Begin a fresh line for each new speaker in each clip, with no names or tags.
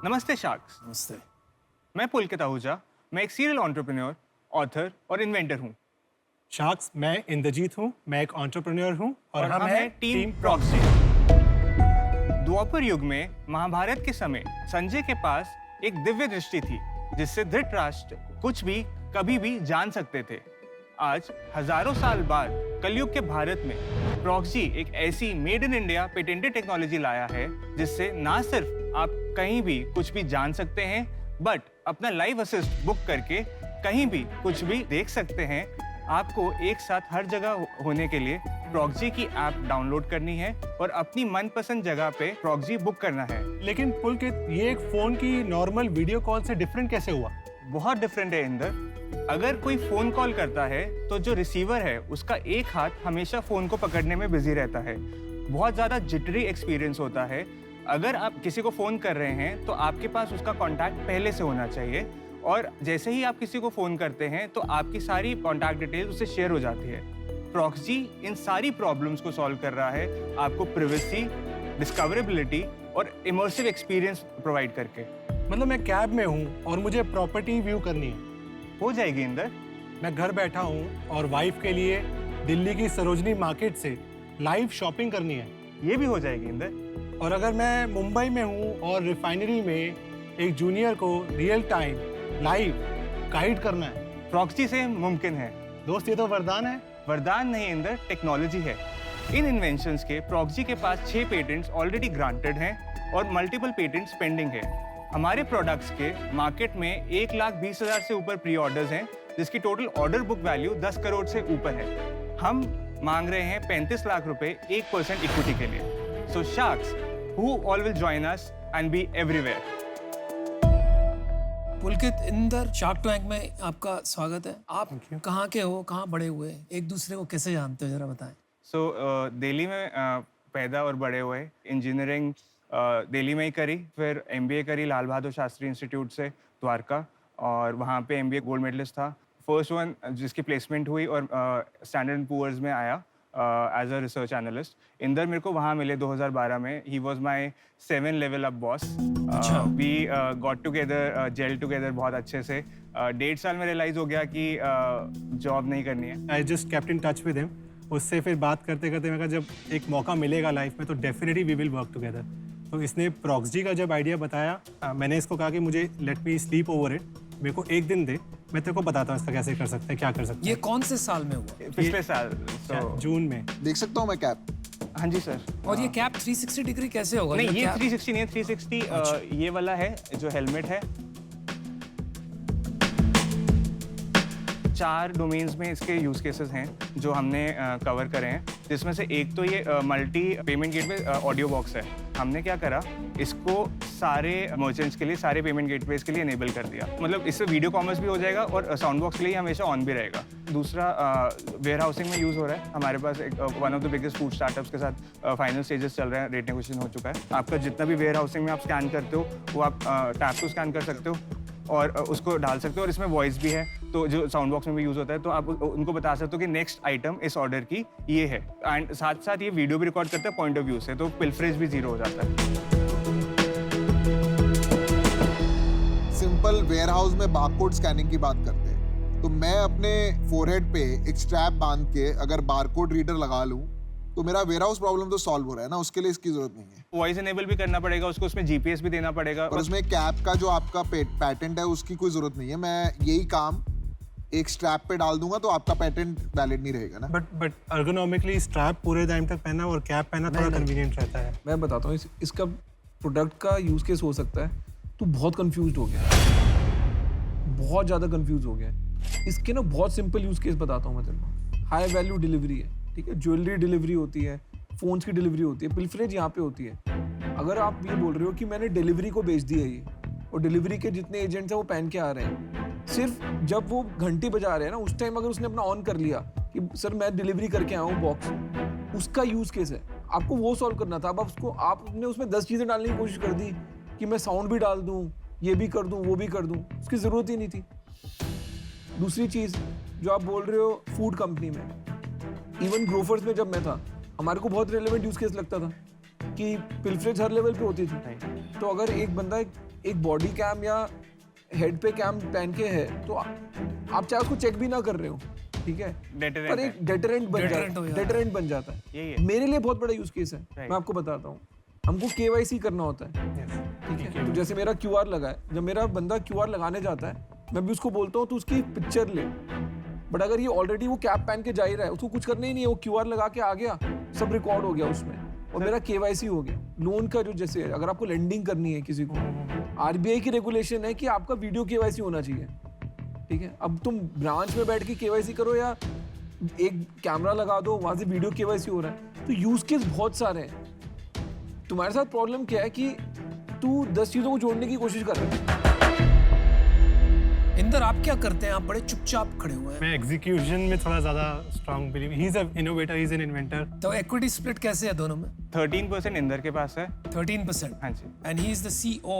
नमस्ते शार्क्स।
नमस्ते।
मैं पुलकित आहूजा। मैं एक सीरियल एंटरप्रेन्योर, ऑथर और इन्वेंटर हूँ।
शार्क्स, मैं इंद्रजीत हूँ। मैं एक एंटरप्रेन्योर हूँ
और हम हैं टीम प्रॉक्सी। द्वापर युग में महाभारत के समय संजय के पास एक दिव्य दृष्टि थी जिससे धृतराष्ट्र कुछ भी कभी भी जान सकते थे। आज हजारों साल बाद कलयुग के भारत में प्रॉक्सी एक ऐसी made in India patented technology लाया है जिससे ना सिर्फ आप कहीं भी कुछ भी जान सकते हैं बट अपना लाइव असिस्ट बुक करके कहीं भी कुछ भी देख सकते हैं। आपको एक साथ हर जगह होने के लिए प्रॉक्सी की ऐप डाउनलोड करनी है और अपनी मनपसंद जगह पे प्रॉक्सी बुक करना है।
लेकिन पुलकित, ये एक फोन की नॉर्मल वीडियो कॉल से डिफरेंट कैसे हुआ?
बहुत डिफरेंट है इंदर। अगर कोई फोन कॉल करता है तो जो रिसीवर है उसका एक हाथ हमेशा फोन को पकड़ने में बिजी रहता है। बहुत ज्यादा जिटरी एक्सपीरियंस होता है। अगर आप किसी को फोन कर रहे हैं तो आपके पास उसका कांटेक्ट पहले से होना चाहिए और जैसे ही आप किसी को फोन करते हैं तो आपकी सारी कांटेक्ट डिटेल्स उससे शेयर हो जाती है। प्रॉक्सी इन सारी प्रॉब्लम्स को सॉल्व कर रहा है, आपको प्रिवेसी, डिस्कवरेबिलिटी और इमर्सिव एक्सपीरियंस प्रोवाइड करके।
मतलब मैं कैब में हूँ और मुझे प्रॉपर्टी व्यू करनी है।
हो जाएगी इंदर।
मैं घर बैठा हूँ और वाइफ के लिए दिल्ली की सरोजनी मार्केट से लाइव शॉपिंग करनी है।
ये भी हो जाएगी इंदर।
और अगर मैं मुंबई में हूँ और रिफाइनरी में एक जूनियर को रियल टाइम लाइव गाइड करना है,
प्रॉक्सी से मुमकिन है।
दोस्त, ये तो वरदान है।
वरदान नहीं इंदर, टेक्नोलॉजी है। इन इन्वेंशंस के प्रॉक्सी के पास 6 पेटेंट्स ऑलरेडी ग्रांटेड हैं और मल्टीपल पेटेंट्स पेंडिंग है। हमारे प्रोडक्ट्स के मार्केट में 1,20,000 से ऊपर प्री ऑर्डर्स हैं जिसकी total order book value 10 crore से ऊपर है। हम मांग रहे हैं 35 लाख रुपए 1% इक्विटी के लिए। सो sharks, who all will join us and be everywhere.
Pulkit, Inder, shark tank में आपका स्वागत है। आप कहाँ के हो, कहाँ बड़े हुए, एक दूसरे को कैसे जानते हो, जरा बताएं।
दिल्ली में पैदा और बड़े हुए। इंजीनियरिंग दिल्ली में ही करी, फिर MBA करी लाल बहादुर शास्त्री इंस्टीट्यूट से द्वारका, और वहाँ पे MBA गोल्ड मेडलिस्ट था। फर्स्ट वन जिसकी प्लेसमेंट हुई और स्टैंडर्ड एंड पुअर्स में आया as a research analyst. Inder मेरे को वहाँ मिले 2012 में। He was my 7 level up boss. We got together, gel together बहुत अच्छे से। 1.5 साल में रियलाइज हो गया कि जॉब नहीं करनी है।
I just kept in touch with him. उससे फिर बात करते करते मैं कहा जब एक मौका मिलेगा लाइफ में तो definitely we will work together. तो इसने प्रॉक्सी का जब आइडिया बताया, मैंने इसको कहा कि मुझे let me sleep over it, मेरे को एक दिन दे, मैं तेरे को बताता हूँ इसका कैसे कर सकते हैं, क्या कर सकते हैं।
ये कौन से साल में हुआ?
पिछले साल
जून में।
देख सकता हूँ मैं कैप?
हाँ जी सर।
और ये कैप 360 डिग्री कैसे होगा?
नहीं, ये 360 नहीं है। 360 ये वाला है जो हेलमेट है। 4 डोमेन्स में इसके यूज केसेस हैं जो हमने कवर करे हैं, जिसमें से एक तो ये multi payment gateway audio box है। हमने क्या करा, इसको सारे मर्चेंट्स के लिए, सारे पेमेंट गेटवेज के लिए इनेबल कर दिया। मतलब इससे वीडियो कॉमर्स भी हो जाएगा और साउंड बॉक्स के लिए हमेशा ऑन भी रहेगा। दूसरा वेयर हाउसिंग में यूज़ हो रहा है। हमारे पास एक one of the biggest food startups के साथ फाइनल स्टेजेस चल रहे हैं, रेट नेगोशिएशन हो चुका है। आपका जितना भी वेयर हाउसिंग में आप स्कैन करते हो वो आप टैप टू स्कैन कर सकते हो और उसको डाल सकते हो, और इसमें वॉइस भी है तो जो साउंड बॉक्स में भी यूज होता है, तो आप उनको बता सकते हो कि नेक्स्ट आइटम इस ऑर्डर की ये है। एंड साथ साथ ये वीडियो भी रिकॉर्ड करता है पॉइंट ऑफ व्यू से, तो पिल्फरेज भी 0 हो जाता है।
सिंपल वेयर हाउस में बारकोड स्कैनिंग की बात करते हैं तो मैं अपने फोरहेड पे एक स्ट्रैप बांध के अगर बारकोड रीडर लगा लूं तो मेरा वेयर हाउस प्रॉब्लम तो सॉल्व हो रहा है ना। उसके लिए इसकी जरूरत नहीं है।
वॉइस इनेबल भी करना पड़ेगा उसको, उसमें GPS भी देना पड़ेगा।
और उसमें कैप का जो आपका पैटेंट है उसकी कोई जरूरत नहीं है। मैं यही काम एक स्ट्रैप पे डाल दूंगा तो आपका पैटेंट वैलिड नहीं रहेगा ना।
बट एर्गोनॉमिकली स्ट्रैप पूरे टाइम तक पहनना और कैप पहनना थोड़ा कन्वीनियंट रहता है।
मैं बताता हूँ इसका प्रोडक्ट का यूज केस हो सकता है। तू बहुत कंफ्यूज हो गया, बहुत ज़्यादा कंफ्यूज हो गया। इसके ना बहुत सिंपल यूज केस बताता हूँ मैं तेरे को। हाई वैल्यू डिलीवरी है, ठीक है, ज्वेलरी डिलीवरी होती है, फोन्स की डिलीवरी होती है, पिल्फरेज यहाँ पे होती है। अगर आप ये बोल रहे हो कि मैंने डिलीवरी को बेच दिया ये, और डिलीवरी के जितने एजेंट्स हैं वो पहन के आ रहे हैं, सिर्फ जब वो घंटी बजा रहे हैं ना उस टाइम अगर उसने अपना ऑन कर लिया कि सर मैं डिलीवरी करके आया हूँ बॉक्स, उसका यूज केस है। आपको वो सॉल्व करना था। अब उसको आपने उसमें 10 चीज़ें डालने की कोशिश कर दी कि मैं साउंड भी डाल दूँ, ये भी कर दूँ, वो भी कर दूँ, उसकी ज़रूरत ही नहीं थी। दूसरी चीज़ जो आप बोल रहे हो फूड कंपनी में, इवन ग्रोफर्स में जब मैं था, हमारे को बहुत रेलेवेंट यूज केस लगता था कि पिल्फरेज हर लेवल पे होती थी। तो अगर एक बंदा एक बॉडी कैम या हेड पे कैम पहन के है तो आप चाहे उसको चेक भी ना कर रहे हो, ठीक है,
Deterrent
पर एक डेटरेंट बन जाता है।
यही है।
मेरे लिए बहुत बड़ा यूज केस है, मैं आपको बताता हूँ। हमको KYC करना होता है, ठीक है, तो जैसे मेरा QR लगा है, जब मेरा बंदा QR लगाने जाता है मैं भी उसको बोलता हूँ तो उसकी पिक्चर ले, बट अगर ये ऑलरेडी वो कैप पहन के जा ही रहा है, उसको कुछ करना ही नहीं है, वो QR लगा के आ गया, सब रिकॉर्ड हो गया उसमें और मेरा KYC हो गया। लोन का जो जैसे अगर आपको लेंडिंग करनी है किसी को, RBI की रेगुलेशन है कि आपका वीडियो KYC होना चाहिए, ठीक है। अब तुम ब्रांच में बैठ के KYC करो या एक कैमरा लगा दो, वहां से वीडियो KYC हो रहा है, तो यूज केस बहुत सारे हैं। तुम्हारे साथ प्रॉब्लम क्या है कि तू 10 चीजों को जोड़ने की कोशिश कर रहा है।
इंदर, आप क्या करते हैं? आप बड़े चुपचाप खड़े हुए हैं।
मैं एग्जीक्यूशन में थोड़ा ज़्यादा strong believe, he is a innovator, he is an inventor.
तो इक्विटी स्प्लिट कैसे है दोनों में?
13% इंदर के पास है।
13%।
हाँ जी।
And he is the CEO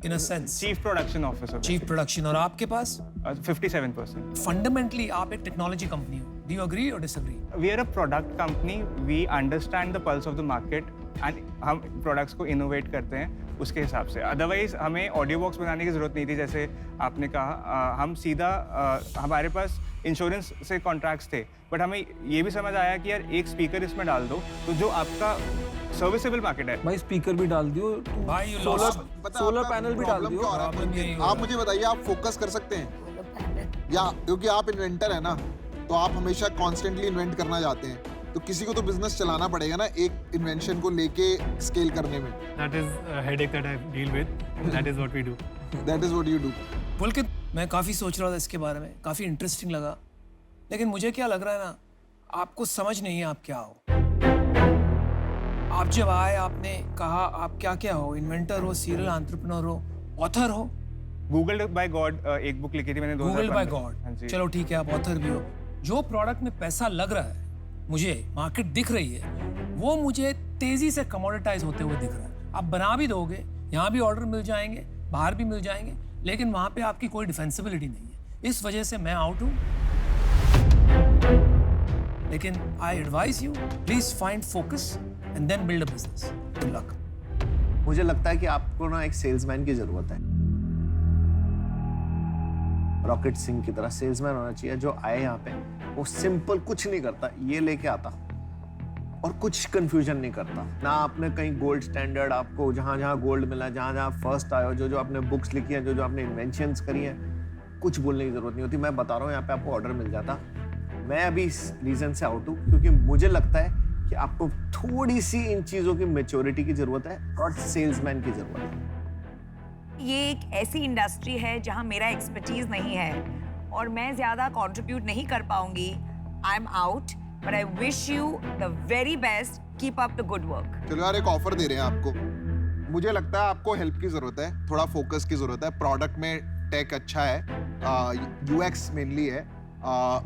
in a sense,
chief production officer.
Chief production. और आपके पास
57%।
फंडामेंटली आप एक टेक्नोलॉजी कंपनी हो। डू यू एग्री और disagree?
We are a product company, we understand the pulse of the market and हम products को innovate करते हैं उसके हिसाब से। अदरवाइज हमें ऑडियो बॉक्स बनाने की ज़रूरत नहीं थी, जैसे आपने कहा। हम सीधा हमारे पास इंश्योरेंस से कॉन्ट्रैक्ट्स थे, बट हमें ये भी समझ आया कि यार एक स्पीकर इसमें डाल दो तो जो आपका सर्विसेबल मार्केट है।
भाई स्पीकर भी डाल दियो,
भाई you
solar
lost.
Solar panel भी डाल
प्रॉब्लम
दियो।
क्या हो रहा है?
प्रॉब्लम यही हो
आप
रहा
मुझे बताइए, आप फोकस कर सकते हैं या क्योंकि आप इन्वेंटर है ना, तो आप हमेशा कॉन्स्टेंटली इन्वेंट करना चाहते हैं, तो किसी को तो बिजनेस चलाना पड़ेगा ना एक इन्वेंशन को लेके स्केल करने में।
That is a headache that I deal with. That is what we do.
That is what you do.
Pulkit, मैं काफ़ी सोच रहा था इसके बारे में, काफ़ी इंटरेस्टिंग लगा, लेकिन मुझे क्या लग रहा है ना, आपको समझ नहीं है आप क्या हो। आप जब आए आपने कहा आप क्या क्या हो, इन्वेंटर हो, सीरियल एंटरप्रेन्योर हो, ऑथर हो।
गूगल बाय गॉड एक बुक लिखी थी मैंने 2015।
गूगल बाय
हाँ
गॉड,
जी।
चलो ठीक है, आप ऑथर भी हो। जो प्रोडक्ट में पैसा लग रहा है, मुझे मार्केट दिख रही है, वो मुझे तेजी से कमोडिटाइज होते हुए दिख रहा है। आप बना भी दोगे, यहाँ भी ऑर्डर मिल जाएंगे, बाहर भी मिल जाएंगे, लेकिन वहाँ पे आपकी कोई डिफेंसिबिलिटी नहीं है। इस वजह से मैं आउट हूँ। लेकिन I advise you, please find focus and then build a business. Good luck.
मुझे लगता है कि आपको ना एक सेल्समैन की जरूरत है, रॉकेट सिंह की तरह सेल्समैन होना चाहिए, जो आए यहाँ पे वो सिंपल कुछ नहीं करता, ये लेके आता और कुछ कंफ्यूजन नहीं करता ना। आपने कहीं गोल्ड स्टैंडर्ड, आपको जहाँ जहाँ गोल्ड मिला, जहाँ जहाँ फर्स्ट आए हो, जो जो आपने बुक्स लिखी हैं, जो जो आपने इन्वेंशंस करी हैं, कुछ बोलने की जरूरत नहीं होती। मैं बता रहा हूँ, यहाँ पे आपको ऑर्डर मिल जाता। मैं अभी इस रीजन से आउट हूँ क्योंकि मुझे लगता है कि आपको थोड़ी सी इन चीज़ों की मैच्योरिटी की जरूरत है और सेल्समैन की जरूरत है।
ये एक ऐसी इंडस्ट्री है जहां मेरा एक्सपर्टीज नहीं है और मैं ज्यादा कंट्रीब्यूट नहीं कर पाऊंगी। I am out, but I wish you the very best. Keep up the good work.
चलो यार, एक ऑफर दे रहे हैं आपको। मुझे लगता है आपको हेल्प की जरूरत है, थोड़ा फोकस की जरूरत है। प्रोडक्ट में टेक अच्छा है, UX मेनली है।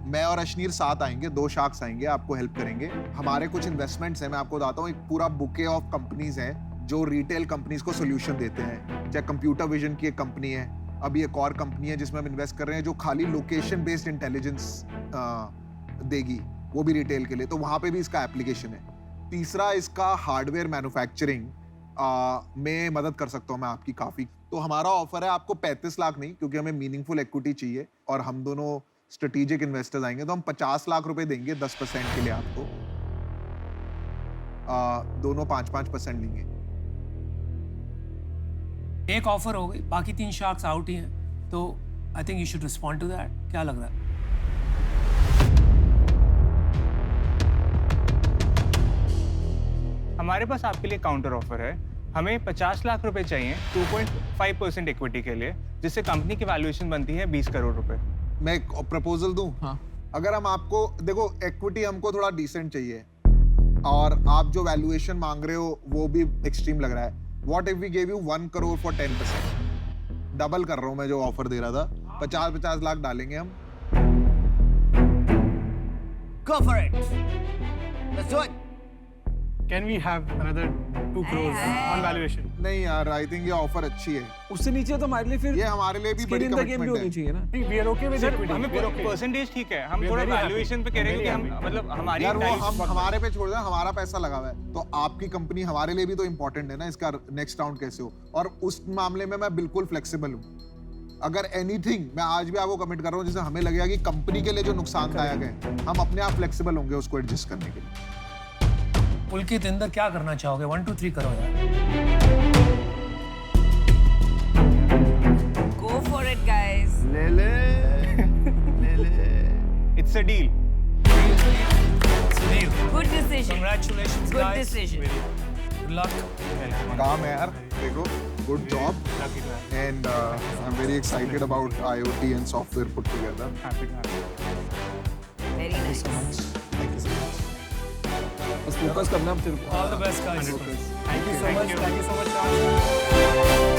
मैं और अशनीर साथ आएंगे, 2 शार्क्स आएंगे, आपको हेल्प करेंगे। हमारे कुछ इन्वेस्टमेंट्स हैं, मैं आपको बताता हूँ। एक पूरा बुके ऑफ कंपनीज हैं जो रिटेल कंपनीज को सोल्यूशन देते हैं। चाहे कंप्यूटर विजन की एक कंपनी है, अभी एक और कंपनी है जिसमें हम इन्वेस्ट कर रहे हैं जो खाली लोकेशन बेस्ड इंटेलिजेंस देगी, वो भी रिटेल के लिए, तो वहाँ पे भी इसका एप्लीकेशन है। तीसरा, इसका हार्डवेयर मैन्युफैक्चरिंग में मदद कर सकता हूँ मैं आपकी काफ़ी। तो हमारा ऑफर है आपको 35 लाख नहीं, क्योंकि हमें मीनिंगफुल इक्विटी चाहिए और हम दोनों स्ट्रेटेजिक इन्वेस्टर्स आएंगे, तो हम 50 लाख रुपए देंगे 10% के लिए आपको। दोनों 5-5% लेंगे।
एक ऑफर हो गई, बाकी 3 शार्क्स आउट ही हैं, तो I think you should respond to that. क्या लग रहा है?
हमारे पास आपके लिए काउंटर ऑफर है। हमें 50 लाख रुपए चाहिए 2.5% इक्विटी के लिए, जिससे कंपनी की वैल्यूएशन बनती है 20 करोड़ रुपए।
मैं एक प्रपोजल दूं?
हाँ।
अगर हम आपको, देखो एक्विटी हमको थोड़ा डिसेंट चाहिए और आप जो वैल्यूएशन मांग रहे हो वो भी एक्सट्रीम लग रहा है। What if we give you 1 crore for 10%? Double कर रहा हूं मैं जो ऑफर दे रहा था। 50 लाख डालेंगे हम।
Go for it. Let's do it.
Can we have another 2 crores on valuation?
नहीं यार, आई थिंक ये ऑफर अच्छी है।
उससे नीचे तो हमारे लिए फिर
ये हमारे लिए भी
skin
बड़ी
in the game भी
कमिटमेंट
होनी
है।
चाहिए ना।
We are okay with equity.
हमें
We are okay.
परसेंटेज ठीक है, हम
We are
थोड़ा
very happy.
वैल्यूएशन पे कह रहे हैं कि हम
Very happy.
मतलब हमारी
यार वो
valuation बहुत-
हमारे पे छोड़ दें, हमारा पैसा लगा हुआ है, तो आपकी कंपनी हमारे लिए भी तो इम्पोर्टेंट है ना, इसका नेक्स्ट राउंड कैसे हो। और उस मामले में मैं बिल्कुल फ्लेक्सिबल हूँ। अगर एनीथिंग मैं आज भी आपको कमिट कर रहा हूँ जिससे हमें लगेगा कि कंपनी के लिए जो नुकसानदायक है, हम अपने आप फ्लेक्सिबल होंगे उसको एडजस्ट करने के लिए।
पुलकित इंदर क्या करना चाहोगे? 1 2 3 करो यार।
Go for it, guys.
ले ले ले ले।
It's a deal.
Sunil,
Good decision.
congratulations,
Good
guys.
decision.
Good luck.
काम है यार, देखो, good job
Lucky to have.
And I am very excited about IoT and software put together.
Happy to have you.
Very nice.
Thank you so much.
बस focus करना अब तेरे को।
All the best, guys.
Thank you so much. Thank you so much, Raj.